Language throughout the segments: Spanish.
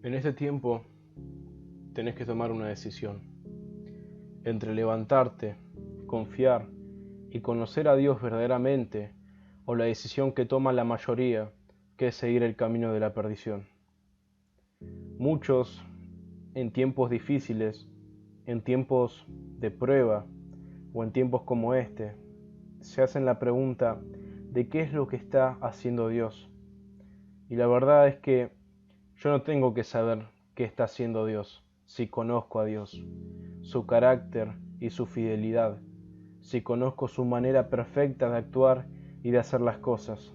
En este tiempo tenés que tomar una decisión entre levantarte, confiar y conocer a Dios verdaderamente, o la decisión que toma la mayoría, que es seguir el camino de la perdición. Muchos, en tiempos difíciles, en tiempos de prueba o en tiempos como este, se hacen la pregunta de qué es lo que está haciendo Dios. Y la verdad es que yo no tengo que saber qué está haciendo Dios si conozco a Dios, su carácter y su fidelidad, si conozco su manera perfecta de actuar y de hacer las cosas.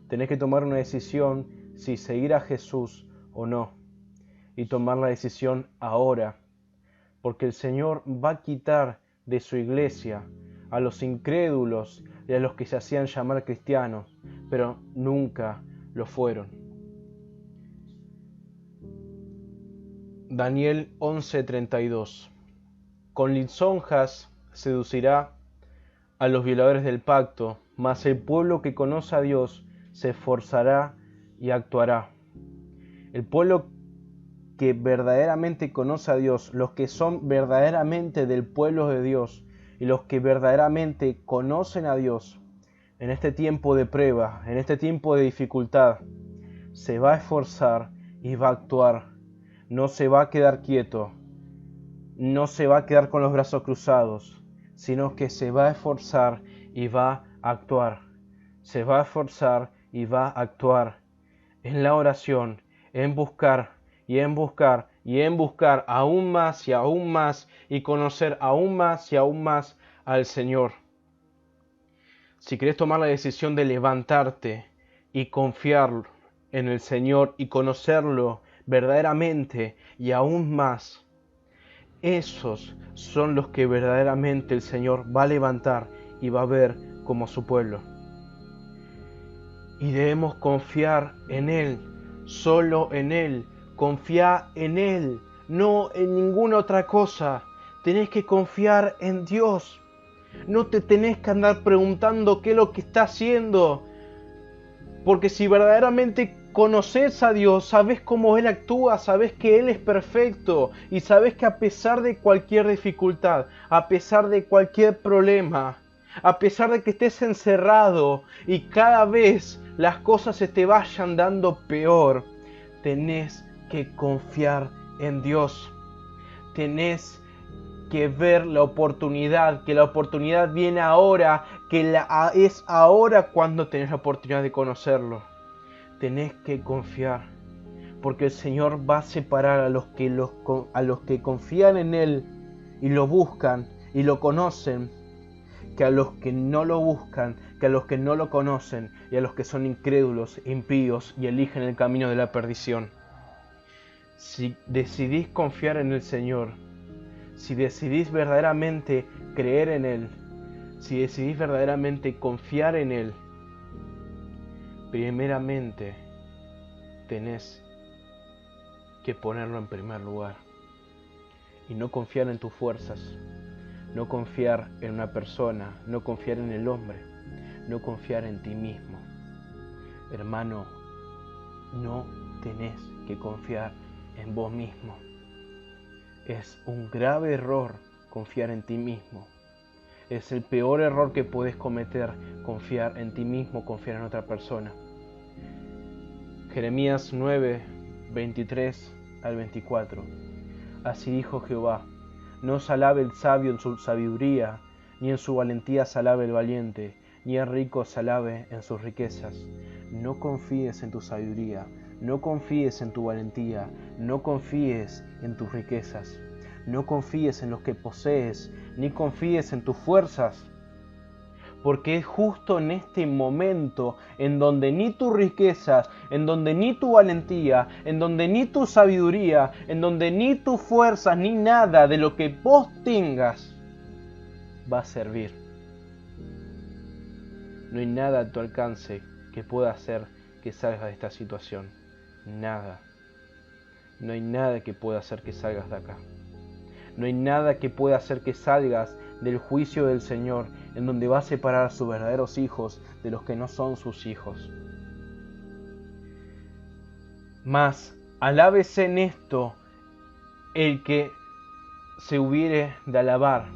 Tenés que tomar una decisión si seguir a Jesús o no, y tomar la decisión ahora, porque el Señor va a quitar de su iglesia a los incrédulos y a los que se hacían llamar cristianos, pero nunca lo fueron. Daniel 11:32. Con lisonjas seducirá a los violadores del pacto, mas el pueblo que conoce a Dios se esforzará y actuará. El pueblo que verdaderamente conoce a Dios, los que son verdaderamente del pueblo de Dios y los que verdaderamente conocen a Dios, en este tiempo de prueba, en este tiempo de dificultad, se va a esforzar y va a actuar. No se va a quedar quieto, no se va a quedar con los brazos cruzados, sino que se va a esforzar y va a actuar. Se va a esforzar y va a actuar en la oración, en buscar y en buscar y en buscar aún más y conocer aún más al Señor. Si quieres tomar la decisión de levantarte y confiar en el Señor y conocerlo verdaderamente y aún más, esos son los que verdaderamente el Señor va a levantar y va a ver como su pueblo. Y debemos confiar en Él, solo en Él. Confía en Él, no en ninguna otra cosa. Tenés que confiar en Dios. No te tenés que andar preguntando qué es lo que está haciendo. Porque si verdaderamente conoces a Dios, sabes cómo Él actúa, sabes que Él es perfecto y sabes que a pesar de cualquier dificultad, a pesar de cualquier problema, a pesar de que estés encerrado y cada vez las cosas se te vayan dando peor, tenés que confiar en Dios. Tenés que ver la oportunidad, que la oportunidad viene ahora, es ahora cuando tenés la oportunidad de conocerlo. Tenés que confiar, porque el Señor va a separar a los que confían en Él y lo buscan y lo conocen, que a los que no lo buscan, que a los que no lo conocen y a los que son incrédulos, impíos y eligen el camino de la perdición. Si decidís confiar en el Señor, si decidís verdaderamente creer en Él, si decidís verdaderamente confiar en Él, primeramente tenés que ponerlo en primer lugar y no confiar en tus fuerzas, no confiar en una persona, no confiar en el hombre, no confiar en ti mismo. Hermano, no tenés que confiar en vos mismo. Es un grave error confiar en ti mismo. Es el peor error que puedes cometer, confiar en ti mismo, confiar en otra persona. Jeremías 9, 23 al 24. Así dijo Jehová: no se alabe el sabio en su sabiduría, ni en su valentía se alabe el valiente, ni el rico se alabe en sus riquezas. No confíes en tu sabiduría, no confíes en tu valentía, no confíes en tus riquezas, no confíes en los que posees, ni confíes en tus fuerzas. Porque es justo en este momento en donde ni tus riquezas, en donde ni tu valentía, en donde ni tu sabiduría, en donde ni tus fuerzas, ni nada de lo que vos tengas va a servir. No hay nada a tu alcance que pueda hacer que salgas de esta situación. Nada. No hay nada que pueda hacer que salgas de acá. No hay nada que pueda hacer que salgas del juicio del Señor, en donde va a separar a sus verdaderos hijos de los que no son sus hijos. Mas Alábese en esto el que se hubiere de alabar,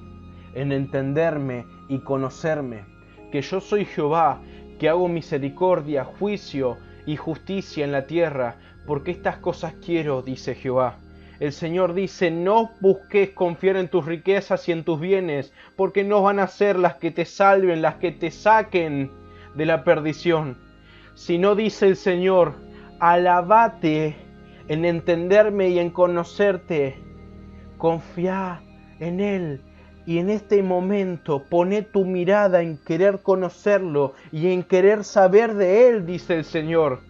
en entenderme y conocerme, que yo soy Jehová, que hago misericordia, juicio y justicia en la tierra, porque estas cosas quiero, dice Jehová. El Señor dice, no busques confiar en tus riquezas y en tus bienes, porque no van a ser las que te salven, las que te saquen de la perdición. Sino dice el Señor, alabate en entenderme y en conocerte. Confía en Él y en este momento poné tu mirada en querer conocerlo y en querer saber de Él, dice el Señor.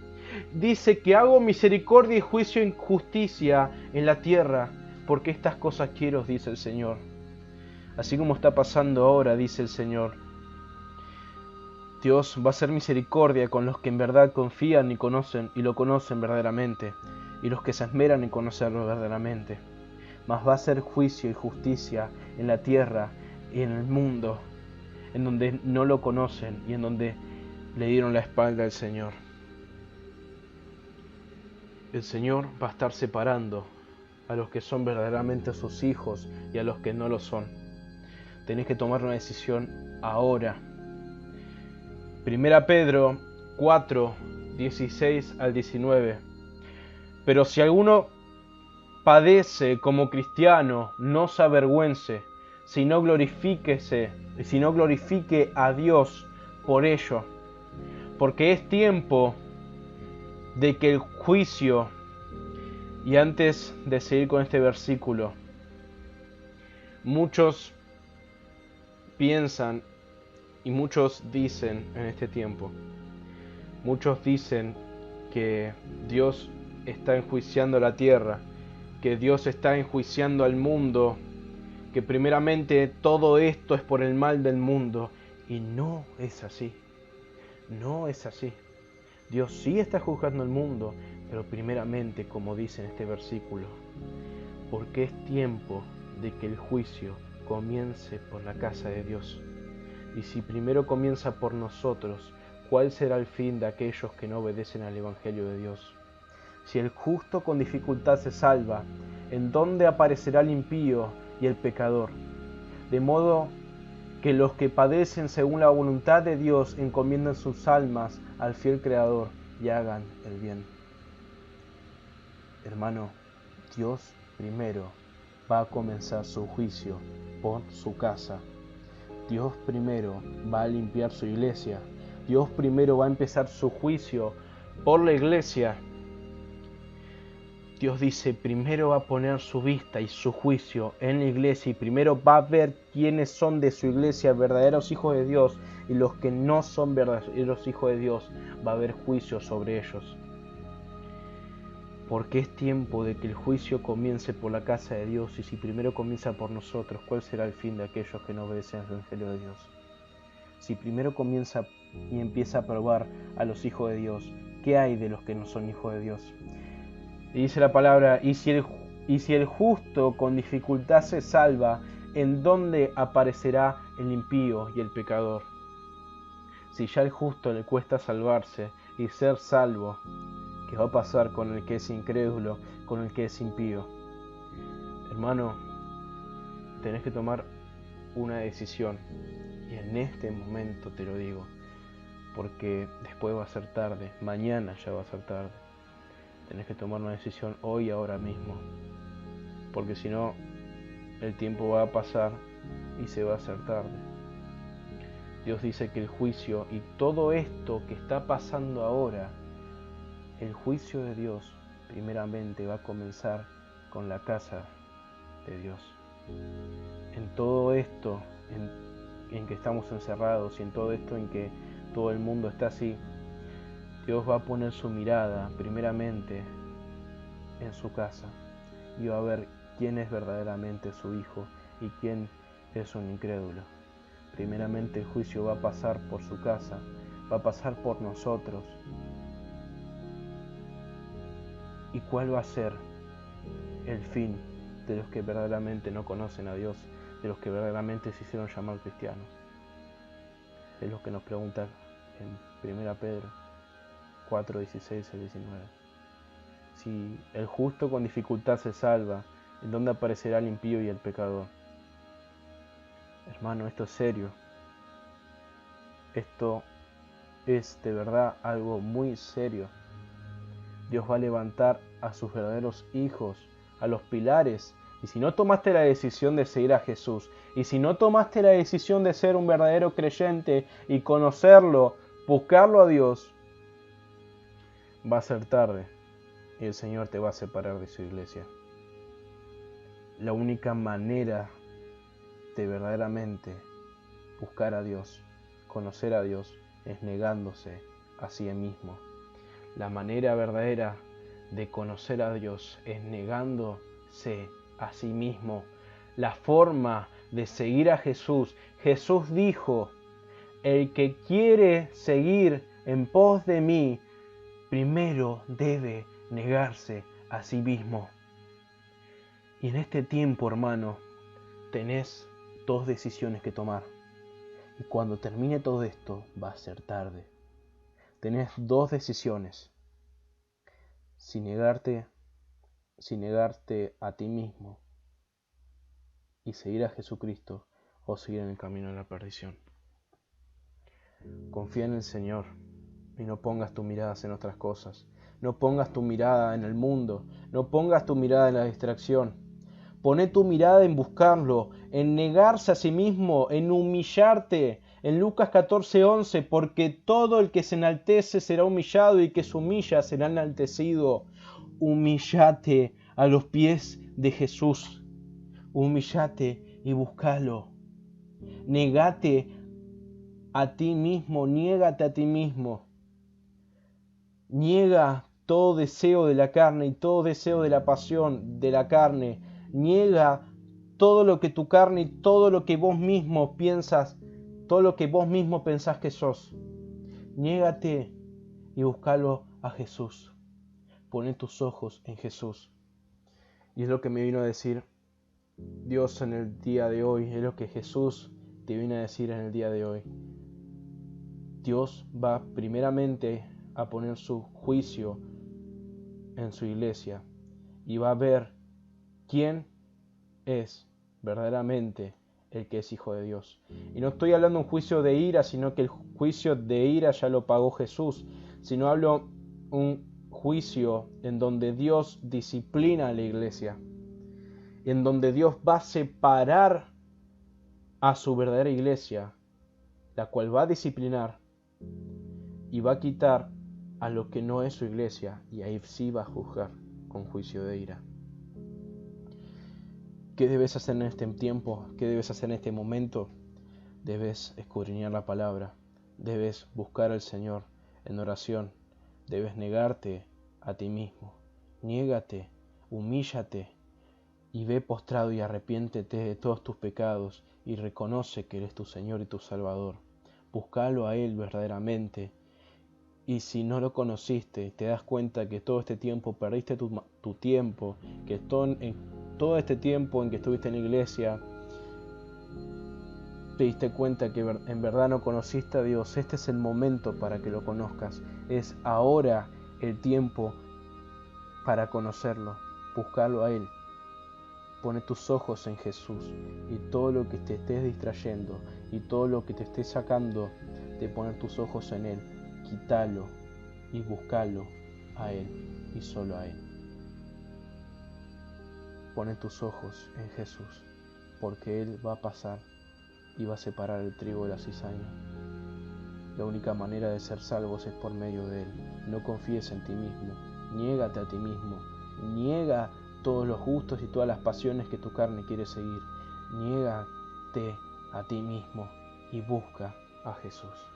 Dice que hago misericordia y juicio y justicia en la tierra, porque estas cosas quiero, dice el Señor. Así como está pasando ahora, dice el Señor. Dios va a hacer misericordia con los que en verdad confían y conocen y lo conocen verdaderamente, y los que se esmeran en conocerlo verdaderamente. Mas va a hacer juicio y justicia en la tierra y en el mundo, en donde no lo conocen y en donde le dieron la espalda al Señor. El Señor va a estar separando a los que son verdaderamente sus hijos y a los que no lo son. Tenés que tomar una decisión ahora. 1 Pedro 4, 16 al 19. Pero si alguno padece como cristiano, no se avergüence, sino glorifique a Dios por ello. Porque es tiempo de que el juicio, y antes de seguir con este versículo, muchos piensan y muchos dicen en este tiempo, muchos dicen que Dios está enjuiciando la tierra, que Dios está enjuiciando al mundo, que primeramente todo esto es por el mal del mundo. Y no es así. No es así. Dios sí está juzgando al mundo, pero primeramente, como dice en este versículo, porque es tiempo de que el juicio comience por la casa de Dios. Y si primero comienza por nosotros, ¿cuál será el fin de aquellos que no obedecen al Evangelio de Dios? Si el justo con dificultad se salva, ¿en dónde aparecerá el impío y el pecador? De modo que los que padecen según la voluntad de Dios encomienden sus almas al fiel Creador y hagan el bien. Hermano, Dios primero va a comenzar su juicio por su casa. Dios primero va a limpiar su iglesia. Dios primero va a empezar su juicio por la iglesia. Dios dice, primero va a poner su vista y su juicio en la iglesia y primero va a ver quiénes son de su iglesia verdaderos hijos de Dios y los que no son verdaderos hijos de Dios, va a haber juicio sobre ellos. Porque es tiempo de que el juicio comience por la casa de Dios y si primero comienza por nosotros, ¿cuál será el fin de aquellos que no obedecen al Evangelio de Dios? Si primero comienza y empieza a probar a los hijos de Dios, ¿qué hay de los que no son hijos de Dios? Y dice la palabra, y si el justo con dificultad se salva, ¿en dónde aparecerá el impío y el pecador? Si ya al justo le cuesta salvarse y ser salvo, ¿qué va a pasar con el que es incrédulo, con el que es impío? Hermano, tenés que tomar una decisión, y en este momento te lo digo, porque después va a ser tarde, mañana ya va a ser tarde. Tenés que tomar una decisión hoy, ahora mismo, porque si no, el tiempo va a pasar y se va a hacer tarde. Dios dice que el juicio y todo esto que está pasando ahora, el juicio de Dios primeramente va a comenzar con la casa de Dios. En todo esto en que estamos encerrados y en todo esto en que todo el mundo está así, Dios va a poner su mirada primeramente en su casa y va a ver quién es verdaderamente su hijo y quién es un incrédulo. Primeramente el juicio va a pasar por su casa, va a pasar por nosotros. ¿Y cuál va a ser el fin de los que verdaderamente no conocen a Dios, de los que verdaderamente se hicieron llamar cristianos? Es lo que nos pregunta en 1 Pedro 4, 16 al 19. si el justo con dificultad se salva, ¿en dónde aparecerá el impío y el pecador? Hermano, esto es serio. Esto es de verdad algo muy serio. Dios va a levantar a sus verdaderos hijos, a los pilares. Y si no tomaste la decisión de seguir a Jesús, y si no tomaste la decisión de ser un verdadero creyente y conocerlo, buscarlo a Dios, va a ser tarde y el Señor te va a separar de su iglesia. La única manera de verdaderamente buscar a Dios, conocer a Dios, es negándose a sí mismo. La manera verdadera de conocer a Dios es negándose a sí mismo. La forma de seguir a Jesús. Jesús dijo, el que quiere seguir en pos de mí, primero debe negarse a sí mismo. Y en este tiempo, hermano, tenés dos decisiones que tomar. Y cuando termine todo esto, va a ser tarde. Tenés dos decisiones. Si negarte a ti mismo y seguir a Jesucristo, o seguir en el camino de la perdición. Confía en el Señor y no pongas tus miradas en otras cosas. No pongas tu mirada en el mundo. No pongas tu mirada en la distracción. Poné tu mirada en buscarlo, en negarse a sí mismo, en humillarte. En Lucas 14:11, porque todo el que se enaltece será humillado y el que se humilla será enaltecido. Humíllate a los pies de Jesús. Humíllate y búscalo. Negate a ti mismo, niégate a ti mismo. Niega todo deseo de la carne y todo deseo de la pasión de la carne. Niega todo lo que tu carne y todo lo que vos mismo piensas, todo lo que vos mismo pensás que sos. Niégate y búscalo a Jesús. Poné tus ojos en Jesús. Y es lo que me vino a decir Dios en el día de hoy, es lo que Jesús te viene a decir en el día de hoy. Dios va primeramente a poner su juicio en su iglesia y va a ver quién es verdaderamente el que es hijo de Dios. Y no estoy hablando de un juicio de ira, sino que el juicio de ira ya lo pagó Jesús, sino hablo un juicio en donde Dios disciplina a la iglesia, en donde Dios va a separar a su verdadera iglesia, la cual va a disciplinar y va a quitar a lo que no es su iglesia, y ahí sí va a juzgar con juicio de ira. ¿Qué debes hacer en este tiempo? ¿Qué debes hacer en este momento? Debes escudriñar la palabra, debes buscar al Señor en oración, debes negarte a ti mismo. Niégate, humíllate y ve postrado y arrepiéntete de todos tus pecados y reconoce que Él es tu Señor y tu Salvador. Búscalo a Él verdaderamente. Y si no lo conociste, te das cuenta que todo este tiempo perdiste tu tiempo, que todo este tiempo en que estuviste en la iglesia, te diste cuenta que en verdad no conociste a Dios. Este es el momento para que lo conozcas. Es ahora el tiempo para conocerlo. Búscalo a Él. Pone tus ojos en Jesús y todo lo que te estés distrayendo y todo lo que te estés sacando de poner tus ojos en Él, quítalo y búscalo a Él y solo a Él. Pone tus ojos en Jesús, porque Él va a pasar y va a separar el trigo de la cizaña. La única manera de ser salvos es por medio de Él. No confíes en ti mismo, niégate a ti mismo, niega todos los gustos y todas las pasiones que tu carne quiere seguir. Niégate a ti mismo y busca a Jesús.